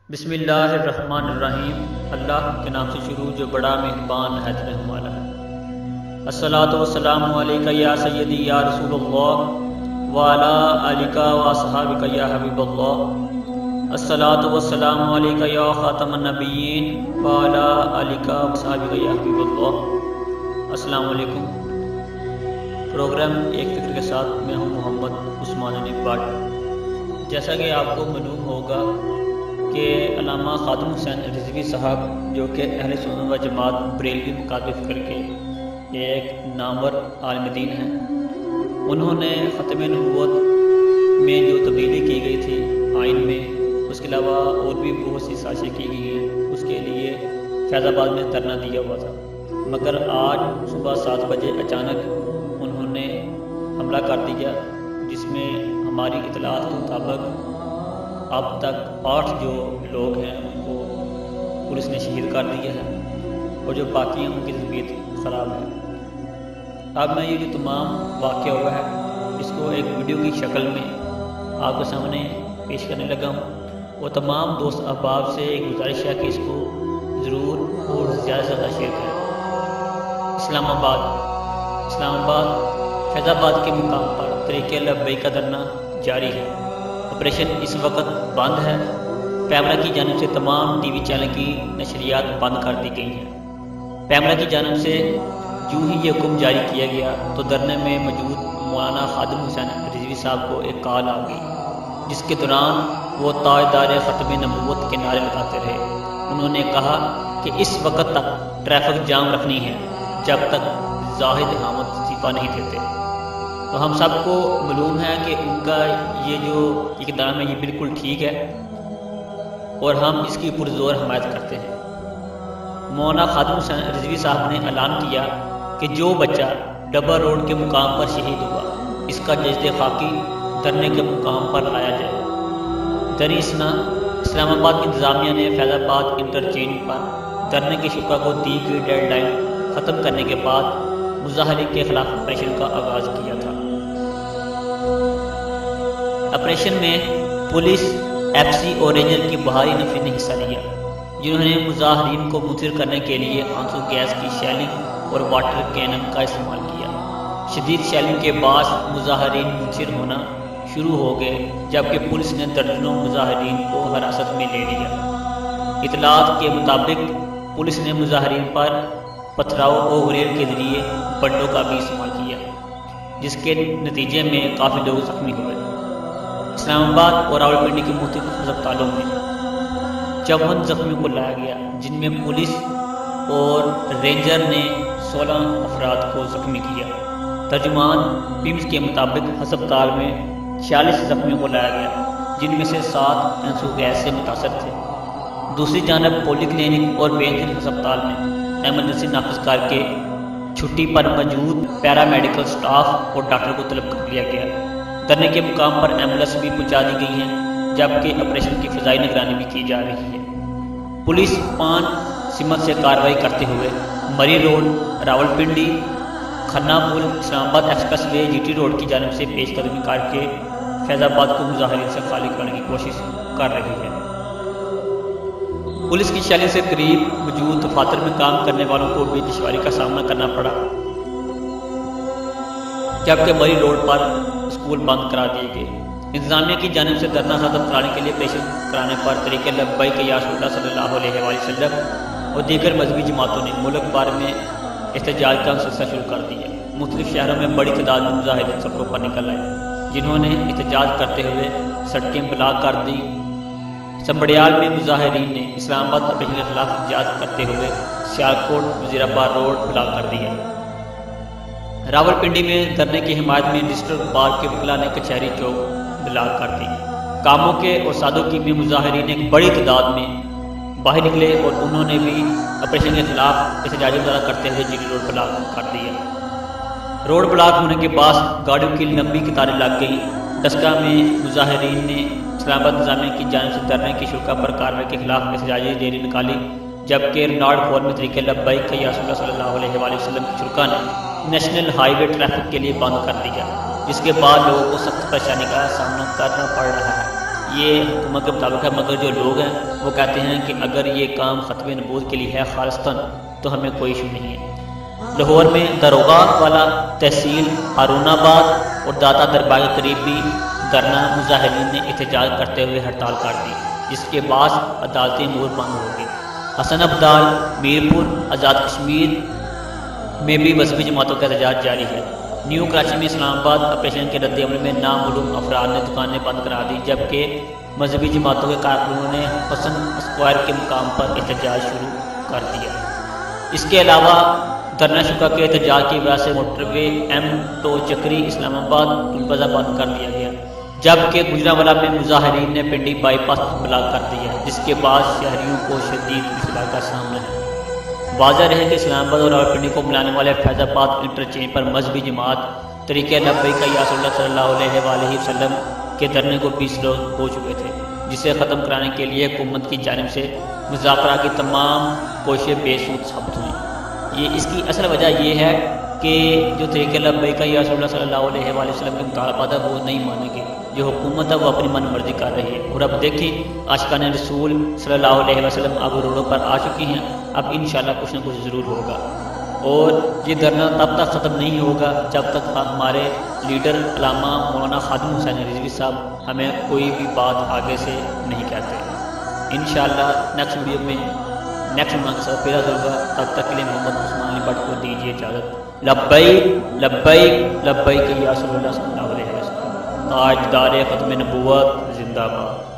بسم اللہ الرحمن الرحیم۔ اللہ کے نام سے شروع جو بڑا مہربان نہایت رحم والا ہے۔ الصلاۃ والسلام علیک یا سیدی یا رسول اللہ وعلی آلک و اصحابک یا حبیب اللہ۔ الصلاۃ والسلام علیک یا خاتم النبیین وعلی آلک و اصحابک یا حبیب اللہ۔ السلام علیکم۔ پروگرام ایک فکر کے ساتھ میں ہوں محمد عثمان حنیف بٹ۔ جیسا کہ آپ کو معلوم ہوگا کہ علامہ خادم حسین رضوی صاحب جو کہ اہل سنت و جماعت بریلوی مکاتب فکر کے ایک نامور عالم دین ہیں، انہوں نے ختم نبوت میں جو تبدیلی کی گئی تھی آئین میں، اس کے علاوہ اور بھی بہت سی سازشیں کی گئی ہیں، اس کے لیے فیض آباد میں دھرنا دیا ہوا تھا، مگر آج صبح 7 بجے اچانک انہوں نے حملہ کر دیا، جس میں ہماری اطلاعات کے مطابق اب تک 8 جو لوگ ہیں ان کو پولیس نے شہید کر دیا ہے، اور جو باقی ہیں ان کی طبیعت خراب ہے۔ اب میں یہ جو تمام واقعہ ہوا ہے اس کو ایک ویڈیو کی شکل میں آپ کے سامنے پیش کرنے لگا ہوں، اور تمام دوست احباب سے ایک گزارش ہے کہ اس کو ضرور اور زیادہ سے زیادہ شیئر کریں۔ اسلام آباد فیض آباد کے مقام پر طریقے لبیک کا دھرنا جاری ہے۔ آپریشن اس وقت بند ہے۔ پیمرا کی جانب سے تمام ٹی وی چینل کی نشریات بند کر دی گئی ہیں۔ پیمرا کی جانب سے جو ہی یہ حکم جاری کیا گیا تو دھرنے میں موجود مولانا خادم حسین رضوی صاحب کو ایک کال آ گئی، جس کے دوران وہ تاجدار ختم نبوت کے نعرے لگاتے رہے۔ انہوں نے کہا کہ اس وقت تک ٹریفک جام رکھنی ہے جب تک زاہد حامد استعفیٰ نہیں دیتے۔ تو ہم سب کو معلوم ہے کہ ان کا یہ جو اقدام ہے یہ بالکل ٹھیک ہے، اور ہم اس کی پرزور حمایت کرتے ہیں۔ مولانا خادم حسین رضوی صاحب نے اعلان کیا کہ جو بچہ ڈبر روڈ کے مقام پر شہید ہوا اس کا جسد خاکی دھرنے کے مقام پر لایا جائے۔ دری اسلام آباد انتظامیہ نے فیض آباد انٹرچینج پر دھرنے کے شرکاء کو دی گئی ڈیڈ لائن ختم کرنے کے بعد مظاہرے کے خلاف آپریشن کا آغاز کیا تھا۔ آپریشن میں پولیس، ایف سی اور رینجر کی بہاری نفری نے حصہ لیا، جنہوں نے مظاہرین کو متاثر کرنے کے لیے آنسو گیس کی شیلنگ اور واٹر کینن کا استعمال کیا۔ شدید شیلنگ کے باعث مظاہرین متاثر ہونا شروع ہو گئے، جبکہ پولیس نے درجنوں مظاہرین کو حراست میں لے لیا۔ اطلاعات کے مطابق پولیس نے مظاہرین پر پتھراؤ اور گریل کے ذریعے بنڈوں کا بھی استعمال کیا، جس کے نتیجے میں کافی لوگ زخمی ہوئے۔ اسلام آباد اور راولپنڈی کے مختلف ہسپتالوں میں 54 زخمیوں کو لایا گیا، جن میں پولیس اور رینجر نے 16 افراد کو زخمی کیا۔ ترجمان پیمز کے مطابق ہسپتال میں 46 زخمیوں کو لایا گیا، جن میں سے 7 آنسو گیس سے متاثر تھے۔ دوسری جانب پولی کلینک اور بینظیر ہسپتال میں ایمرجنسی نافذ کر کے چھٹی پر موجود پیرا میڈیکل سٹاف اور ڈاکٹر کو طلب کر لیا گیا۔ دھرنے کے مقام پر ایمبولینس بھی پہنچا دی گئی ہیں، جبکہ آپریشن کی فضائی نگرانی بھی کی جا رہی ہے۔ پولیس 5 سمت سے کارروائی کرتے ہوئے مری روڈ، راولپنڈی، کھنہ پل، اسلام آباد ایکسپریس وے، جی ٹی روڈ کی جانب سے پیش قدمی کر کے فیض آباد کو مظاہرین سے خالی کرنے کی کوشش کر رہی ہے۔ پولیس کی شیلنگ سے قریب موجود دفاتر میں کام کرنے والوں کو بھی دشواری کا سامنا کرنا پڑا، جبکہ مری روڈ پر اسکول بند کرا دیے گئے۔ انتظامیہ کی جانب سے دھرنا ختم کرانے کے لیے آپریشن کرانے پر طریقے لبیک یا رسول اللہ صلی اللہ علیہ وآلہ وسلم اور دیگر مذہبی جماعتوں نے ملک بھر میں احتجاج کا سلسلہ شروع کر دیا۔ مختلف شہروں میں بڑی تعداد میں مظاہرین سڑکوں پر نکل آئے، جنہوں نے احتجاج کرتے ہوئے سڑکیں بلاک کر دی۔ سنبڑیال میں مظاہرین نے اسلام آباد آپریشن کے خلاف احتجاج کرتے ہوئے سیالکوٹ وزیر آباد روڈ بلاک کر دیا۔ راولپنڈی میں دھرنے کی حمایت میں ڈسٹرکٹ بار کے وکلاء نے کچہری چوک بلاک کر دی۔ کاموں کے اور سادوں کی میں مظاہرین ایک بڑی تعداد میں باہر نکلے اور انہوں نے بھی آپریشن کے خلاف احتجاجی مظاہرہ کرتے ہوئے جی ٹی روڈ بلاک کر دیا۔ روڈ بلاک ہونے کے بعد گاڑیوں کی لمبی قطاریں لگ گئی۔ ڈسکا میں مظاہرین نے اسلام آباد انتظامیہ کی جانب سے دھرنے کی شرکاء پر کارروائی کے خلاف احتجاجی ریلی نکالی، جبکہ رنالڈ ہال میں طریقے لبیک یا رسول اللہ صلی اللہ علیہ وآلہ وسلم کی شرکاء نے نیشنل ہائی وے ٹریفک کے لیے بند کر دیا، جس کے بعد لوگوں کو سخت پریشانی کا سامنا کرنا پڑ رہا ہے۔ یہ حکومت کے مطابق ہے، مگر جو لوگ ہیں وہ کہتے ہیں کہ اگر یہ کام ختم نبوت کے لیے ہے خالصتاً تو ہمیں کوئی ایشو نہیں ہے۔ لاہور میں داروغہ والا تحصیل ہارون آباد اور داتا دربار کے قریب بھی دھرنا مظاہرین نے احتجاج کرتے ہوئے ہڑتال کر دی، جس کے بعد عدالتی امور بند ہو گئی۔ حسن ابدال، میرپور، آزاد کشمیر میں بھی مذہبی جماعتوں کا احتجاج جاری ہے۔ نیو کراچی میں اسلام آباد آپریشن کے رد عمل میں نامعلوم افراد نے دکانیں بند کرا دی، جبکہ مذہبی جماعتوں کے کارکنوں نے حسن اسکوائر کے مقام پر احتجاج شروع کر دیا۔ اس کے علاوہ دھرنا شکا کے احتجاج کی وجہ سے موٹر وے M2 چکری اسلام آباد گلبزہ بند کر دیا گیا، جبکہ گجرانوالہ میں مظاہرین نے پنڈی بائی پاس بلاک کر دیا، جس کے بعد شہریوں کو شدید مشکلات کا سامنا ہے۔ واضح رہے کہ اسلام آباد اور راولپنڈی کو ملانے والے فیض آباد انٹرچینج پر مذہبی جماعت طریقہ لبیک یا رسول اللہ صلی اللہ علیہ وآلہ وسلم کے دھرنے کو 20 روز ہو چکے تھے، جسے ختم کرانے کے لیے حکومت کی جانب سے مذاکرات کی تمام کوششیں بے سود ثابت ہوئیں۔ اس کی اصل وجہ یہ ہے کہ جو طریقہ لبیک یا رسول اللہ صلی اللہ علیہ وآلہ وسلم کے مطالبات ہے وہ نہیں مانیں گے، جو حکومت ہے وہ اپنی من مرضی کر رہی ہے۔ اور اب دیکھیں عاشقان رسول صلی اللہ علیہ وسلم اب روڈوں پر آ چکی ہیں، اب انشاءاللہ کچھ نہ کچھ ضرور ہوگا، اور یہ دھرنا تب تک ختم نہیں ہوگا جب تک ہمارے لیڈر علامہ مولانا خادم حسین رضوی صاحب ہمیں کوئی بھی بات آگے سے نہیں کہتے۔ انشاءاللہ نیکسٹ ویڈیو میں نیکسٹ منتھ سے پھر ہوگا، تب تک کے لیے محمد عثمان علی بٹ کو دیجیے اجازت۔ لبیک لبیک لبیک یا رسول اللہ صلی اللہ علیہ وسلم، تاجدار ختم نبوت زندہ باد۔